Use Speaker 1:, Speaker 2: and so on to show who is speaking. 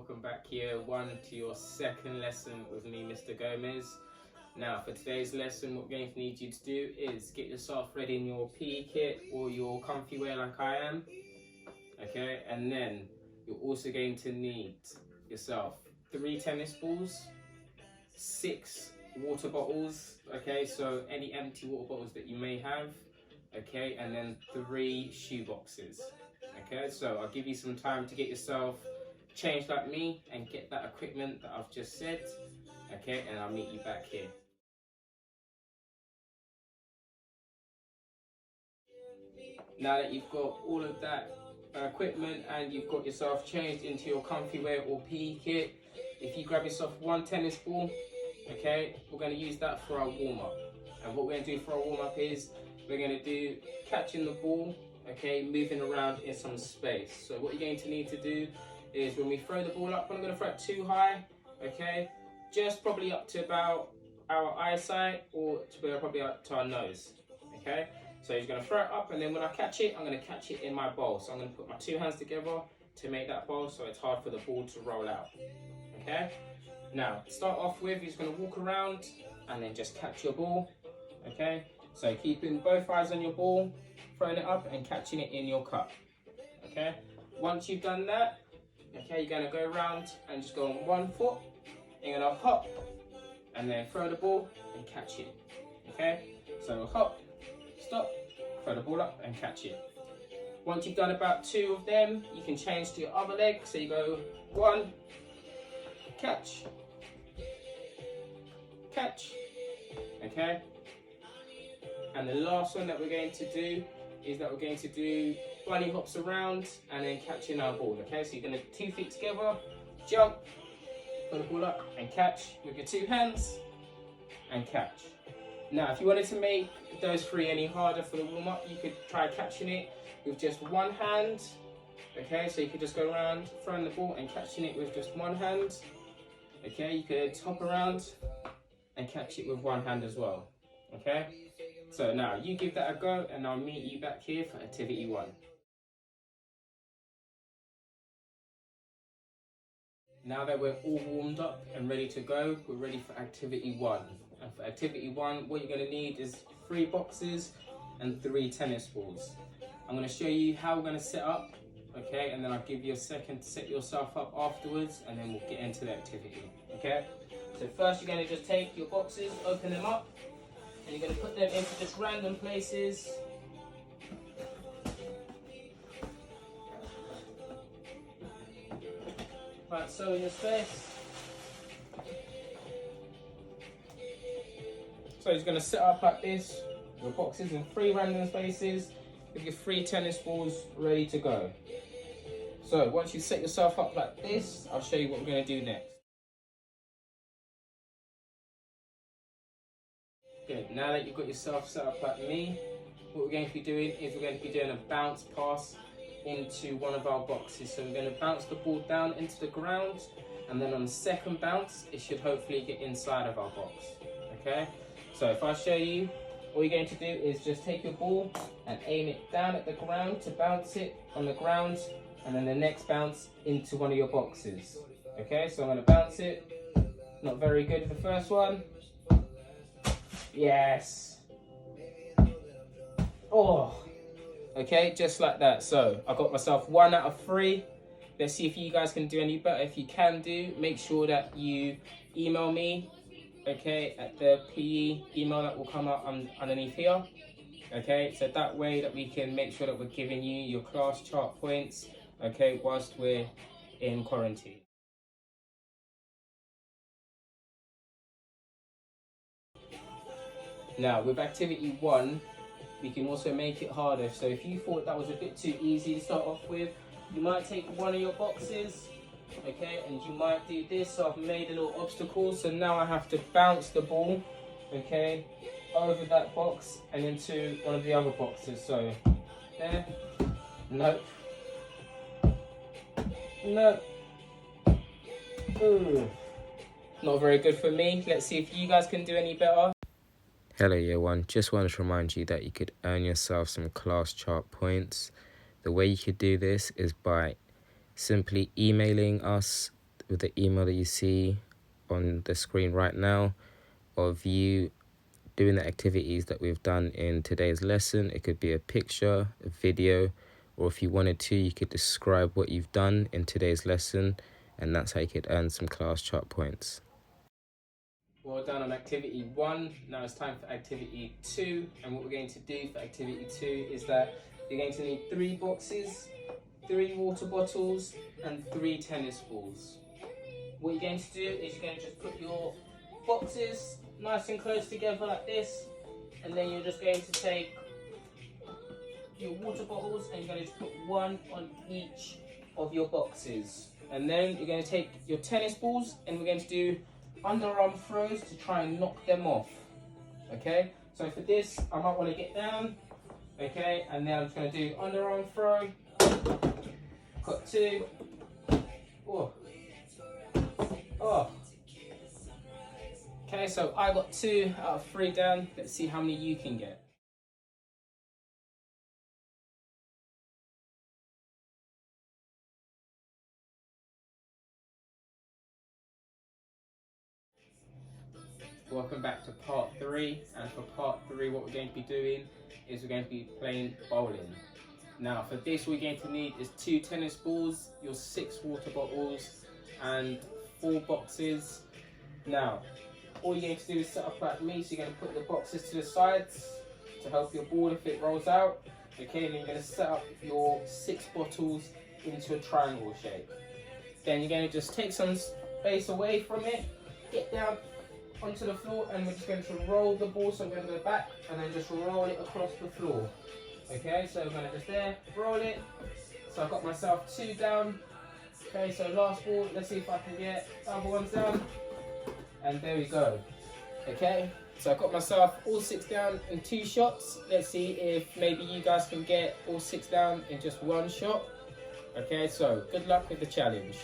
Speaker 1: welcome back year one to your second lesson with me, Mr. Gomez. Now for today's lesson, what we're going to need you to do is get yourself ready in your PE kit or your comfy wear like I am, okay? And then you're also going to need yourself 3 tennis balls, 6 water bottles, okay? So any empty water bottles that you may have, okay? And then 3 shoe boxes, okay? So I'll give you some time to get yourself changed like me and get that equipment that I've just said, okay? And I'll meet you back here. Now that you've got all of that equipment and you've got yourself changed into your comfy wear or PE kit, if you grab yourself 1 tennis ball, okay, we're going to use that for our warm-up. And what we're going to do for our warm-up is we're going to do catching the ball, okay, moving around in some space. So what you're going to need to do is when we throw the ball up, I'm not going to throw it too high, okay, just probably up to about our eyesight or to probably up to our nose, okay. So he's going to throw it up, and then when I catch it, I'm going to catch it in my bowl. So I'm going to put my 2 hands together to make that bowl so it's hard for the ball to roll out, okay. Now, to start off with, he's going to walk around and then just catch your ball, okay? So keeping both eyes on your ball, throwing it up and catching it in your cup, okay? Once you've done that, okay, you're going to go around and just go on 1 foot. You're going to hop and then throw the ball and catch it, okay? So hop, stop, throw the ball up and catch it. Once you've done about 2 of them, you can change to your other leg. So you go 1, catch, catch, okay? And the last one that we're going to do is that we're going to do bunny hops around and then catching our ball, okay? So you're going to 2 feet together, jump, put the ball up and catch with your 2 hands and catch. Now, if you wanted to make those 3 any harder for the warm-up, you could try catching it with just 1 hand, okay? So you could just go around throwing the ball and catching it with just 1 hand. Okay, you could hop around and catch it with 1 hand as well, okay? So now, you give that a go and I'll meet you back here for activity 1. Now that we're all warmed up and ready to go, we're ready for activity 1. And for activity 1, what you're going to need is 3 boxes and 3 tennis balls. I'm going to show you how we're going to set up, okay, and then I'll give you a second to set yourself up afterwards, and then we'll get into the activity, okay? So first you're going to just take your boxes, open them up, and you're going to put them into just random places. Right, so in your space. So he's going to set up like this, your boxes in 3 random spaces, with your 3 tennis balls ready to go. So once you set yourself up like this, I'll show you what we're going to do next. Good, now that you've got yourself set up like me, what we're going to be doing is we're going to be doing a bounce pass into one of our boxes. So we're going to bounce the ball down into the ground, and then on the second bounce, it should hopefully get inside of our box, okay? So if I show you, all you're going to do is just take your ball and aim it down at the ground to bounce it on the ground, and then the next bounce into one of your boxes. Okay, so I'm going to bounce it. Not very good with the first one. Yes. Oh. Okay, just like that. So I got myself 1 out of 3. Let's see if you guys can do any better. If you can do, make sure that you email me, okay, at the PE email that will come up underneath here. Okay, so that way that we can make sure that we're giving you your class chart points, okay, whilst we're in quarantine. Now, with activity 1, we can also make it harder. So if you thought that was a bit too easy to start off with, you might take one of your boxes, okay, and you might do this. So I've made a little obstacle, so now I have to bounce the ball, okay, over that box and into one of the other boxes. So there, nope, nope, ooh, not very good for me. Let's see if you guys can do any better.
Speaker 2: Hello year 1, just wanted to remind you that you could earn yourself some class chart points. The way you could do this is by simply emailing us with the email that you see on the screen right now of you doing the activities that we've done in today's lesson. It could be a picture, a video, or if you wanted to, you could describe what you've done in today's lesson, and that's how you could earn some class chart points.
Speaker 1: Well done on activity 1. Now it's time for activity 2, and what we're going to do for activity 2 is that you're going to need 3 boxes, 3 water bottles, and 3 tennis balls. What you're going to do is you're going to just put your boxes nice and close together like this, and then you're just going to take your water bottles and you're going to put 1 on each of your boxes. And then you're going to take your tennis balls and we're going to do underarm throws to try and knock them off. Okay, so for this I might want to get down, okay, and then I'm just going to do underarm throw, cut 2, oh. Okay, so I got 2 out of 3 down. Let's see how many you can get. Welcome back to part 3, and for part 3 what we're going to be doing is we're going to be playing bowling. Now for this we're going to need is 2 tennis balls, your 6 water bottles and 4 boxes. Now all you're going to do is set up like me, so you're going to put the boxes to the sides to help your ball if it rolls out. Okay, and then you're going to set up your 6 bottles into a triangle shape. Then you're going to just take some space away from it, get down onto the floor, and we're just going to roll the ball. So I'm going to go back and then just roll it across the floor. Okay, so I'm going to just roll it. So I've got myself 2 down. Okay, so last ball, let's see if I can get the other ones down. And there we go. Okay, so I've got myself all 6 down in 2 shots. Let's see if maybe you guys can get all 6 down in just 1 shot. Okay, so good luck with the challenge.